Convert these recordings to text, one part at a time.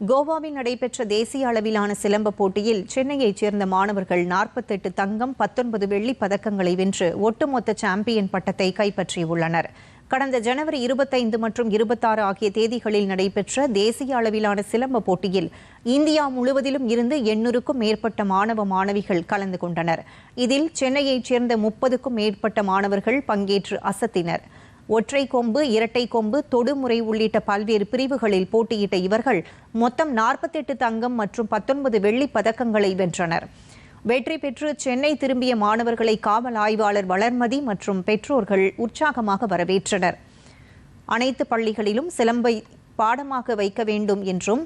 கோவாவில் நடைபெற்ற தேசிய அளவிலான சிலம்ப போட்டியில் சென்னையைச் சேர்ந்த மாணவர்கள் 48 தங்கம் 19 வெள்ளிப் பதக்கங்களை வென்று ஒட்டுமொத்த சாம்பியன் பட்டத்தை கைப்பற்றியுள்ளனர். கடந்த ஜனவரி 25 மற்றும் 26 ஆகிய தேதிகளில் நடைபெற்ற தேசிய அளவிலான சிலம்ப போட்டியில் இந்தியா முழுவதிலும் இருந்து 800க்கும் மேற்பட்ட மாணவ மாணவிகள் கலந்து கொண்டனர். இதில் சென்னையைச் சேர்ந்த 30க்கும் மேற்பட்ட மாணவர்கள் பங்கேற்று அசத்தினர். ஒற்றை கொம்பு, இரட்டை கொம்பு, தொடுமுறை உள்ளிட்ட பல்வேறு பிரிவுகளில் போட்டியிட்ட இவர்கள் மொத்தம் 48 தங்கம் மற்றும் 19 வெள்ளிப் பதக்கங்களை வென்றனர். வெற்றி பெற்று சென்னை திரும்பிய மாணவர்களை காவல் ஆய்வாளர் வளர்மதி மற்றும் பெற்றோர்கள் உற்சாகமாக வரவேற்றனர். அனைத்து பள்ளிகளிலும் சிலம்பை பாடமாக வைக்க வேண்டும் என்றும்,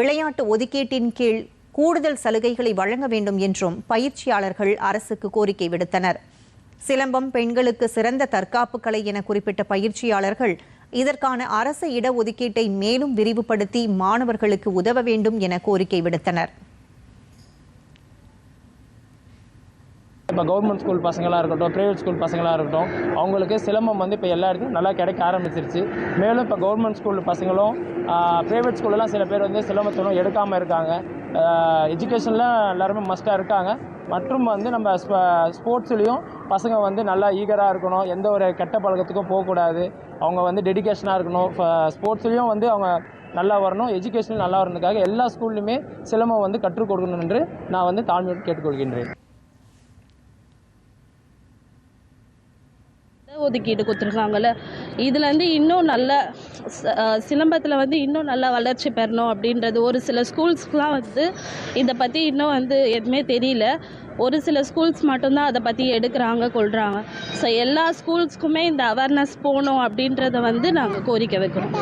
விளையாட்டு ஒதுக்கீட்டின் கீழ் கூடுதல் சலுகைகளை வழங்க வேண்டும் என்றும் பயிற்சியாளர்கள் அரசுக்கு கோரிக்கை விடுத்தனர். சிலம்பம் பெண்களுக்கு சிறந்த தற்காப்பு கலை என குறிப்பிட்ட பயிற்சியாளர்கள் இதற்கான அரசு இடஒதுக்கீட்டை மேலும் விரிவுபடுத்தி மாணவர்களுக்கு உதவ வேண்டும் என கோரிக்கை விடுத்தனர். இப்போ கவர்மெண்ட் ஸ்கூல் பசங்களாக இருக்கட்டும், ப்ரைவேட் ஸ்கூல் பசங்களாக இருக்கட்டும், அவங்களுக்கு சிலம்பம் இப்போ எல்லா இடத்துலையும் நல்லா கிடைக்க ஆரம்பிச்சிருச்சு. மேலும் இப்போ கவர்மெண்ட் ஸ்கூல் பசங்களும் ப்ரைவேட் ஸ்கூல்லலாம் சில பேர் சிலம்பத்திலும் எடுக்காமல் இருக்காங்க. எஜுகேஷனில் எல்லாருமே மஸ்ட்டாக இருக்காங்க. மற்றும் நம்ம ஸ்போர்ட்ஸ்லேயும் பசங்க நல்லா ஈகராக இருக்கணும். எந்த ஒரு கெட்ட பழக்கத்துக்கும் போகக்கூடாது. அவங்க டெடிகேஷனாக இருக்கணும். ஸ்போர்ட்ஸ்லேயும் அவங்க நல்லா வரணும், எஜுகேஷனில் நல்லா வரணுக்காக எல்லா ஸ்கூல்லையுமே சிலம்பம் கற்றுக் கொடுக்கணும் என்று நான் தாழ்மையோடு கேட்டுக்கொள்கின்றேன். ஒதுக்கீடு கொடுத்துருக்காங்கல்ல, இதில் இன்னும் நல்ல சிலம்பத்தில் இன்னும் நல்லா வளர்ச்சி பெறணும் அப்படின்றது. ஒரு சில ஸ்கூல்ஸ்க்குலாம் இதை பற்றி இன்னும் எதுவுமே தெரியல. ஒரு சில ஸ்கூல்ஸ் மட்டும்தான் அதை பற்றி எடுக்கிறாங்க, கொள்கிறாங்க. ஸோ எல்லா ஸ்கூல்ஸ்க்குமே இந்த அவேர்னஸ் போகணும் அப்படின்றத நாங்கள் கோரிக்கை வைக்கிறோம்.